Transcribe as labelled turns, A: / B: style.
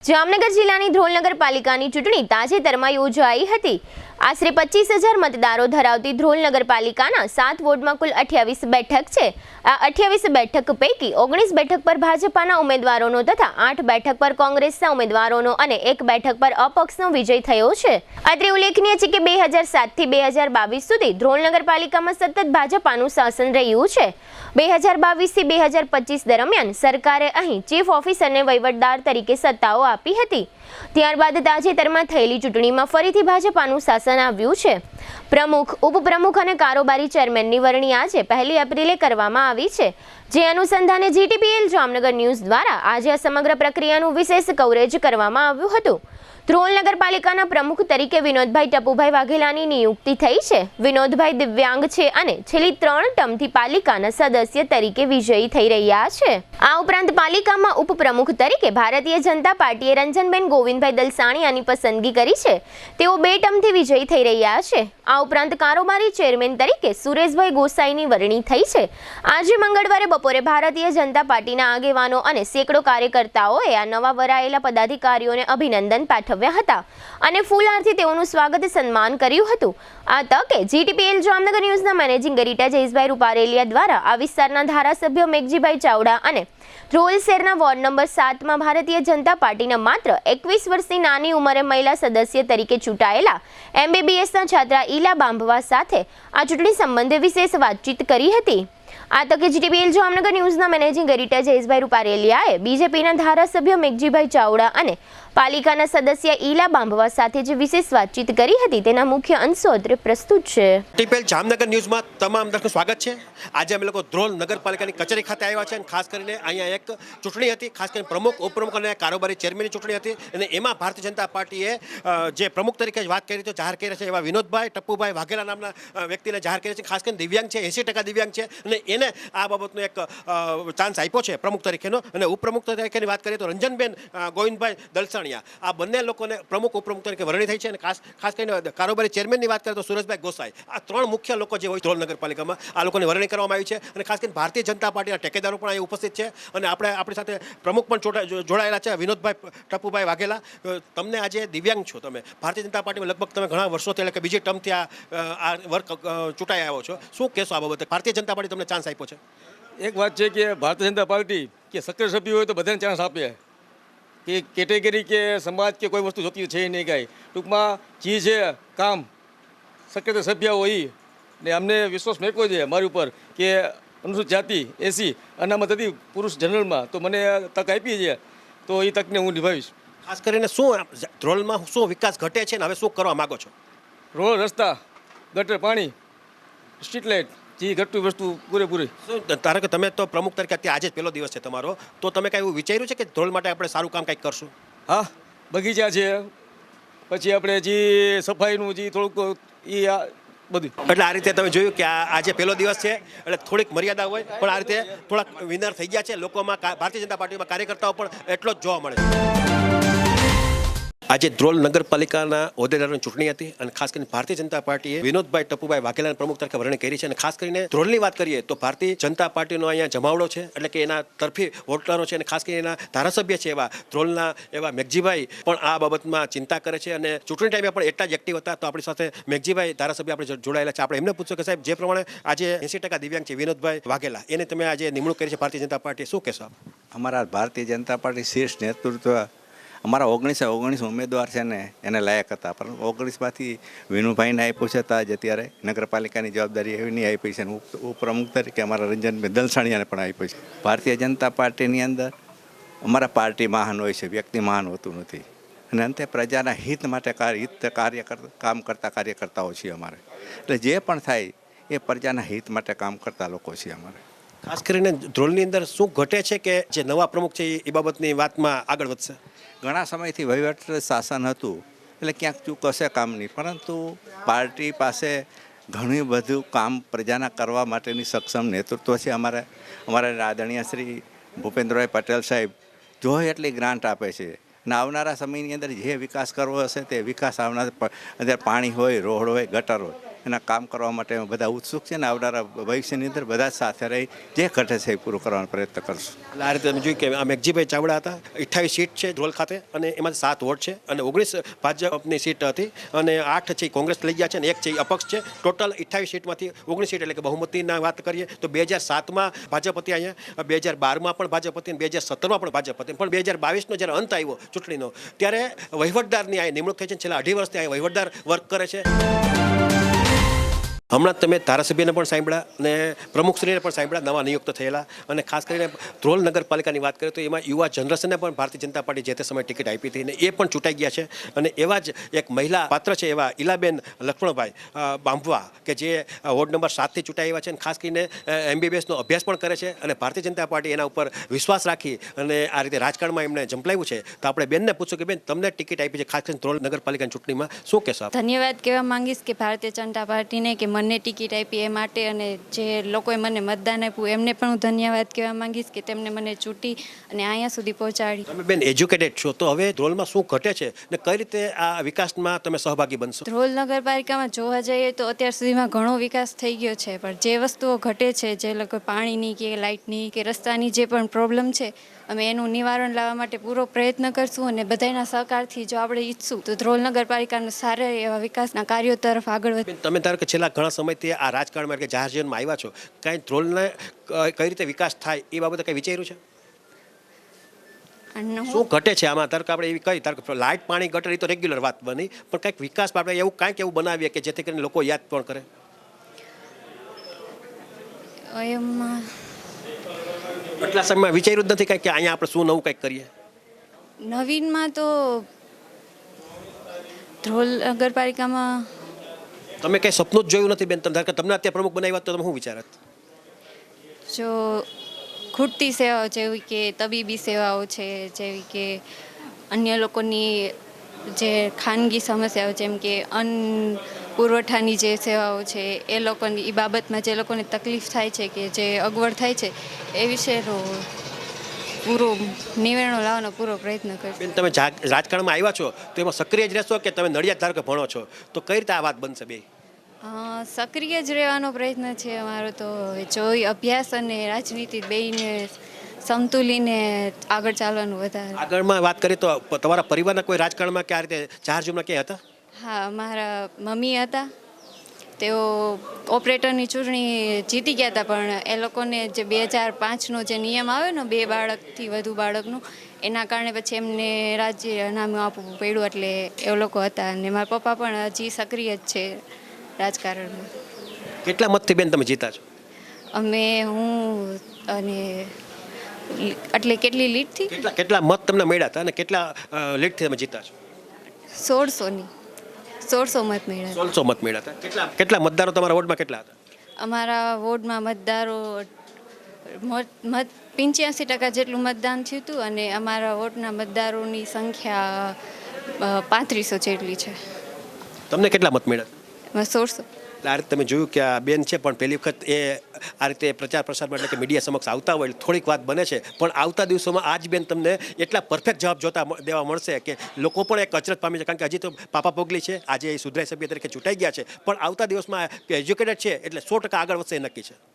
A: જામનગર જિલ્લાની ધ્રોલ નગરપાલિકાની ચૂંટણી તાજેતરમાં યોજાઈ હતી। આશરે 25,000 મતદારો ધરાવતી ધ્રોલ નગરપાલિકાના 7 વોર્ડમાં કુલ 28 બેઠક છે। આ 28 બેઠક પૈકી 19 બેઠક પર ભાજપાના ઉમેદવારોનો તથા 8 બેઠક પર કોંગ્રેસના ઉમેદવારોનો અને 1 બેઠક પર અપક્ષનો વિજય થયો છે। અત્રે ઉલ્લેખનીય છે કે 2007 થી 2022 સુધી ધ્રોલ નગરપાલિકામાં સતત ભાજપાનું શાસન રહ્યું છે। 2022 થી 2025 દરમિયાન સરકારે અહીં ચીફ ઓફિસરને વહીવટદાર તરીકે સત્તાઓ આપી હતી। ત્યારબાદ તાજેતરમાં થયેલી ચૂંટણીમાં ફરીથી ભાજપાનું શાસન આવ્યું છે। પ્રમુખ, ઉપપ્રમુખ અને કારોબારી ચેરમેનની વરણી આજે 1 એપ્રિલે કરવામાં આવી છે, જે અનુસંધાને જીટીપીએલ જામનગર ન્યૂઝ દ્વારા આજે આ સમગ્ર પ્રક્રિયાનું વિશેષ કવરેજ કરવામાં આવ્યું હતું। ધ્રોલ નગરપાલિકાના પ્રમુખ તરીકે વિનોદભાઈ ટપુભાઈ વાઘેલાની નિયુક્તિ થઈ છે। વિનોદભાઈ દિવ્યાંગ છે અને છેલ્લી 3 ટર્મથી પાલિકાના સદસ્ય તરીકે વિજયી થઈ રહ્યા છે। આ ઉપરાંત પાલિકામાં ઉપપ્રમુખ તરીકે ભારતીય જનતા પાર્ટીએ રંજનબેન ગોવિંદભાઈ દલસાણીયાની પસંદગી કરી છે। તેઓ 2 ટર્મથી વિજયી થઈ રહ્યા છે। આ ઉપરાંત કારોબારી ચેરમેન તરીકે સુરેશભાઈ ગોસાઈની વરણી થઈ છે। આજે મંગળવારે બપોરે ભારતીય જનતા પાર્ટીના આગેવાનો અને સેંકડો કાર્યકર્તાઓએ આ નવા વરાયેલા પદાધિકારીઓને અભિનંદન પાઠવ્યા હતા અને ફૂલહારથી તેઓનું સ્વાગત સન્માન કર્યું હતું। આ તકે જીટીપીએલ જામનગર ન્યૂઝના મેનેજિંગ એડિટર જયેશભાઈ રૂપારેલિયા દ્વારા આ વિસ્તારના ધારાસભ્ય મેઘજીભાઈ ચાવડા અને ધ્રોલ શહેરના વોર્ડ નંબર 7માં ભારતીય જનતા પાર્ટીના માત્ર 21 વર્ષની નાની ઉંમરે મહિલા સદસ્ય તરીકે ચૂંટાયેલા MBBSના છાત્રા ઈલા બાંભવા સાથે આ ચૂંટણી સંબંધે વિશેષ વાતચીત કરી હતી। આ તકે જીટીપીએલ જામનગર ન્યૂઝના મેનેજિંગ એડિટર જયેશભાઈ રૂપારેલિયાએ બીજેપીના ધારાસભ્ય મેઘજીભાઈ ચાવડા અને પાલિકાના સદસ્ય ઈલા બાંભવા સાથે જે વિશેષ વાતચીત કરી હતી તેના મુખ્ય અંશો અત્રે પ્રસ્તુત છે।
B: જીટીપીએલ જામનગર ન્યૂઝમાં તમામ દર્શકોનું સ્વાગત છે। આજે અમે લોકો ધ્રોલ નગરપાલિકાની કચેરી ખાતે આવ્યા છે અને ખાસ કરીને અહીંયા એક ચૂંટણી હતી, ખાસ કરીને પ્રમુખ, ઉપપ્રમુખ અને કારોબારી ચેરમેનની ચૂંટણી હતી અને એમાં ભારતીય જનતા પાર્ટીએ જે પ્રમુખ તરીકે વાત કરી તો જાહેર કર્યા છે એવા વિનોદભાઈ ટપુભાઈ વાઘેલા નામના વ્યક્તિને જાહેર કર્યા છે। ખાસ કરીને દિવ્યાંગ છે, 80% દિવ્યાંગ છે અને એને આ બાબતનો એક ચાન્સ આપ્યો છે પ્રમુખ તરીકેનો। અને ઉપપ્રમુખ તરીકેની વાત કરીએ તો રંજનબેન ગોવિંદભાઈ દલસાણીયા, આ બંને લોકોને પ્રમુખ ઉપપ્રમુખ તરીકે વરણી થઈ છે। અને ખાસ કરીને કારોબારી ચેરમેનની વાત કરીએ તો સુરેશભાઈ ગોસાઈ, આ 3 મુખ્ય લોકો જે હોય ધ્રોલ નગરપાલિકામાં આ લોકોની વરણી કરવામાં આવી છે। અને ખાસ કરીને ભારતીય જનતા પાર્ટીના ટેકેદારો પણ અહીં ઉપસ્થિત છે અને આપણી સાથે પ્રમુખ પણ જોડાયેલા છે, વિનોદભાઈ ટપુભાઈ વાઘેલા। તમને આજે દિવ્યાંગ છો, તમે ભારતીય જનતા પાર્ટીમાં લગભગ તમે ઘણા વર્ષોથી એટલે કે બીજી ટર્મથી આ વર્ક ચૂંટાઈ આવ્યો છો, શું કહેશો આ બાબતે? ભારતીય જનતા પાર્ટી તમને ચાન્સ આપ્યો છે?
C: એક વાત છે કે ભારતીય જનતા પાર્ટી કે સક્રિય સભ્ય હોય તો બધાને ચાન્સ આપે, કે કેટેગરી કે સમાજ કે કોઈ વસ્તુ જોતી છે નહીં કાંઈ। ટૂંકમાં જે છે કામ સક્રિય સભ્ય હોય ને અમને વિશ્વાસ મેળવ્યો છે મારી ઉપર કે અનુસૂચિત જાતિ SC અનામત હતી પુરુષ જનરલમાં, તો મને તક આપી છે તો એ તકને હું નિભાવીશ।
B: ખાસ કરીને શું ધ્રોલમાં શું વિકાસ ઘટે છે ને હવે શું કરવા માગો છો?
C: રોડ, રસ્તા, ગટર, પાણી, સ્ટ્રીટ લાઇટ, જે ઘટતું વસ્તુ પૂરેપૂરી।
B: ધારો કે તમે તો પ્રમુખ તરીકે અત્યારે આજે જ પહેલો દિવસ છે તમારો, તો તમે કાંઈ એવું વિચાર્યું છે કે ધ્રોલ માટે આપણે સારું કામ કંઈક કરશું?
C: હા, બગીચા છે, પછી આપણે જે સફાઈનું જે થોડુંક એ બધું।
B: એટલે આ રીતે તમે જોયું કે આજે પહેલો દિવસ છે એટલે થોડીક મર્યાદા હોય, પણ આ રીતે થોડાક વિનર થઈ ગયા છે લોકોમાં। ભારતીય જનતા પાર્ટીમાં કાર્યકર્તાઓ પણ એટલો જ જોવા મળે છે। આજે ધ્રોલ નગરપાલિકાના હોદ્દેદારોની ચૂંટણી હતી અને ખાસ કરીને ભારતીય જનતા પાર્ટીએ વિનોદભાઈ ટપુભાઈ વાઘેલાને પ્રમુખ તરીકે વરણી કરી છે। અને ખાસ કરીને ધ્રોલની વાત કરીએ તો ભારતીય જનતા પાર્ટીનો અહીંયા જમાવડો છે, એટલે કે એના તરફી વોટરો છે અને ખાસ કરીને એના ધારાસભ્ય છે એવા ધ્રોલના એવા મેઘજીભાઈ પણ આ બાબતમાં ચિંતા કરે છે અને ચૂંટણી ટાઈમે પણ એટલા જ એક્ટિવ હતા। તો આપણી સાથે મેઘજીભાઈ ધારાસભ્ય આપણે જોડાયેલા છે। આપણે એમને પૂછ્યું કે સાહેબ, જે પ્રમાણે આજે 80% દિવ્યાંગ છે વિનોદભાઈ વાઘેલા, એને તમે આજે નિમણૂક કરી છે ભારતીય જનતા પાર્ટીએ, શું કહેશો આપ?
D: અમારા ભારતીય જનતા પાર્ટી શીર્ષ નેતૃત્વ અમારા 19 ઉમેદવાર છે ને એને લાયક હતા, પણ 19માંથી વિનુભાઈને આપ્યું છે તો આજે અત્યારે નગરપાલિકાની જવાબદારી એવી આપી છે। ઉપપ્રમુખ તરીકે અમારા રંજનભાઈ દલસાણીયાને પણ આપી છે। ભારતીય જનતા પાર્ટીની અંદર અમારા પાર્ટી મહાન હોય છે, વ્યક્તિ મહાન હોતું નથી અને અંતે પ્રજાના હિત માટે કામ કરતા કાર્યકર્તાઓ છીએ અમારે। એટલે જે પણ થાય એ પ્રજાના હિત માટે કામ કરતા લોકો છીએ અમારે।
B: ખાસ કરીને ધ્રોલની અંદર શું ઘટે છે કે જે નવા પ્રમુખ છે એ બાબતની વાતમાં આગળ વધશે?
D: ઘણા સમયથી વહીવટ શાસન હતું એટલે ક્યાંક ચૂક હશે કામની, પરંતુ પાર્ટી પાસે ઘણું બધું કામ પ્રજાના કરવા માટેની સક્ષમ નેતૃત્વ છે। અમારા આદરણીય શ્રી ભૂપેન્દ્રભાઈ પટેલ સાહેબ જોઈએ એટલી ગ્રાન્ટ આપે છે અને આવનારા સમયની અંદર જે વિકાસ કરવો હશે તે વિકાસ આવનાર, અત્યારે પાણી હોય, રોડ હોય, ગટર હોય, એના કામ કરવા માટે બધા ઉત્સુક છે ને આવનારા ભવિષ્યની અંદર બધા જ સાથે રહી જે ઘટે છે એ પૂરું કરવાનો પ્રયત્ન કરશું.
B: એટલે આ રીતે તમે જોયું કે આ મેઘજીભાઈ ચાવડા હતા. 28 સીટ છે ધ્રોલ ખાતે અને એમાંથી 7 વોટ છે અને 19 ભાજપની સીટ હતી અને 8 છે એ કોંગ્રેસ લઈ ગયા છે અને 1 છે એ અપક્ષ છે. ટોટલ 28 સીટમાંથી 19 સીટ એટલે કે બહુમતીના વાત કરીએ તો 2007માં ભાજપ હતી, અહીંયા 2012માં પણ ભાજપ હતી અને 2017માં પણ ભાજપ હતી. પણ 2022નો જ્યારે અંત આવ્યો ચૂંટણીનો ત્યારે વહીવટદારની આ નિમણૂક થઈ છે. છેલ્લા 2.5 વર્ષથી આ વહીવટદાર વર્ક કરે છે. હમણાં તમે ધારાસભ્યને પણ સાંભળ્યા અને પ્રમુખશ્રીને પણ સાંભળ્યા, નવા નિયુક્ત થયેલા. અને ખાસ કરીને ધ્રોલ નગરપાલિકાની વાત કરીએ તો એમાં યુવા જનરેશનને પણ ભારતીય જનતા પાર્ટી જે તે સમયે ટિકિટ આપી હતી અને એ પણ ચૂંટાઈ ગયા છે. અને એવા જ એક મહિલા પાત્ર છે એવા ઈલાબેન લક્ષ્મણભાઈ બાંભવા કે જે વોર્ડ નંબર 7થી ચૂંટાઈ આવ્યા છે અને ખાસ કરીને MBBSનો અભ્યાસ પણ કરે છે અને ભારતીય જનતા પાર્ટી એના ઉપર વિશ્વાસ રાખી અને આ રીતે રાજકારણમાં એમણે ઝંપલાવ્યું છે. તો આપણે બેનને પૂછશું કે બેન, તમને ટિકિટ આપી છે ખાસ કરીને ધ્રોલ નગરપાલિકાની ચૂંટણીમાં, શું કહેશો આપ?
E: ધન્યવાદ કહેવા માંગીશ કે ભારતીય જનતા પાર્ટીને કે મને ટિકિટ આપી એ માટે, અને જે લોકોએ મને મતદાન આપ્યું એમને પણ હું ધન્યવાદ કહેવા માંગીશ કે તેમને મને ચૂંટી અને અહીંયા સુધી પહોંચાડી.
B: તમે બેન એજ્યુકેટેડ છો, તો હવે ધ્રોલમાં શું ઘટે છે ને કઈ રીતે આ વિકાસમાં તમે સહભાગી બનશો?
E: ધ્રોલ નગરપાલિકામાં જોવા જઈએ તો અત્યાર સુધીમાં ઘણો વિકાસ થઈ ગયો છે, પણ જે વસ્તુઓ ઘટે છે, જે લોકો પાણીની કે લાઇટની કે રસ્તાની જે પણ પ્રોબ્લેમ છે, અમે એનું નિવારણ લાવવા માટે પૂરો પ્રયત્ન કરશું અને બધાના સહકારથી જો આપણે ઈચ્છશું તો ધ્રોલ નગરપાલિકાના સારા એવા વિકાસના કાર્યો તરફ આગળ વધે.
B: તમે ધારો કે છેલ્લા ઘણા સમયથી આ રાજકારણમાં કે જાહેર જીવનમાં આવ્યા છો, કાંઈ ધ્રોલને કઈ રીતે વિકાસ થાય એ બાબતે કંઈ વિચાર્યું છે?
E: અને
B: શું ઘટે છે આમાં? ધારો કે આપણે એવી કઈ ધારો કે લાઇટ પાણી ગટર એ તો રેગ્યુલર વાત બની, પણ કંઈક વિકાસ આપણે એવું કાંઈક એવું બનાવીએ કે જેથી કરીને લોકો યાદ પણ કરે.
E: એમાં
B: એટલા સમયમાં વિચાર્યું જ નથી કાંઈ કે અહીંયા આપણે શું નવું કંઈક કરીએ?
E: નવીનમાં તો ધ્રોલ નગરપાલિકામાં
B: તમે કંઈ સપનું જ જોયું નથી બેન? તમે ધારો કે તમને અત્યારે પ્રમુખ બનાવ્યા તો તમે શું વિચારત?
E: જો ખૂટતી સેવાઓ જેવી કે તબીબી સેવાઓ છે, જેવી કે અન્ય લોકોની જે ખાનગી સમસ્યાઓ જેમ કે અન્ન પુરવઠાની જે સેવાઓ છે એ લોકોની એ બાબતમાં જે લોકોને તકલીફ થાય છે કે જે અગવડ થાય છે એ વિશેનો પૂરો નિવેડો લાવવાનો પૂરો પ્રયત્ન કરશે.
B: બેન, તમે રાજકારણમાં આવ્યા છો તો એમાં સક્રિય જ રહેશો કે તમે નડિયાદ ધારો કે ભણો છો, તો કઈ રીતે આ વાત બનશે બે?
E: સક્રિય જ રહેવાનો પ્રયત્ન છે અમારો. તો જો અભ્યાસ અને રાજનીતિ બેયને સમતુલીને આગળ ચાલવાનું વધારે.
B: આગળમાં વાત કરીએ તો તમારા પરિવારના કોઈ રાજકારણમાં કે આ રીતે જાહેર જીવનમાં ક્યાંય હતા?
E: હા, મારા મમ્મી હતા, તેઓ ઓપરેટરની ચૂંટણી જીતી ગયા હતા, પણ એ લોકોને જે 2005નો જે નિયમ આવ્યો ને 2 બાળકથી વધુ બાળકનું, એના કારણે પછી એમને રાજીનામું આપવું પડ્યું, એટલે એ લોકો હતા. અને મારા પપ્પા પણ હજી સક્રિય જ છે રાજકારણમાં.
B: કેટલા મતથી બેન તમે જીતા છો?
E: હું અને એટલે કેટલી લીડથી?
B: કેટલા મત તમને મળ્યા હતા અને કેટલા લીડથી તમે જીતા છો?
E: 1600 મત મળ્યા.
B: 1600 મત મળ્યા હતા. કેટલા મતદારો તમારા વોર્ડમાં કેટલા હતા?
E: અમારા વોર્ડમાં મતદારો મત 85% જેટલું મતદાન થયું હતું અને અમારા વોર્ડના મતદારોની સંખ્યા 3500 જેટલી છે.
B: તમને કેટલા મત મળ્યા?
E: 1600.
B: આ રીતે તમે જોયું કે આ બેન છે પણ પહેલી વખત એ આ રીતે પ્રચાર પ્રસારમાં એટલે કે મીડિયા સમક્ષ આવતા હોય એટલે થોડીક વાત બને છે, પણ આવતા દિવસોમાં આજ બેન તમને એટલા પરફેક્ટ જવાબ દેવા મળશે કે લોકો પણ એક અચરજ પામી છે. કારણ કે હજી તો પાપા પોગલી છે, આજે એ સુધરાઈ સભ્ય તરીકે ચૂંટાઈ ગયા છે, પણ આવતા દિવસમાં એજ્યુકેટેડ છે એટલે 100% આગળ વધશે એ નક્કી છે.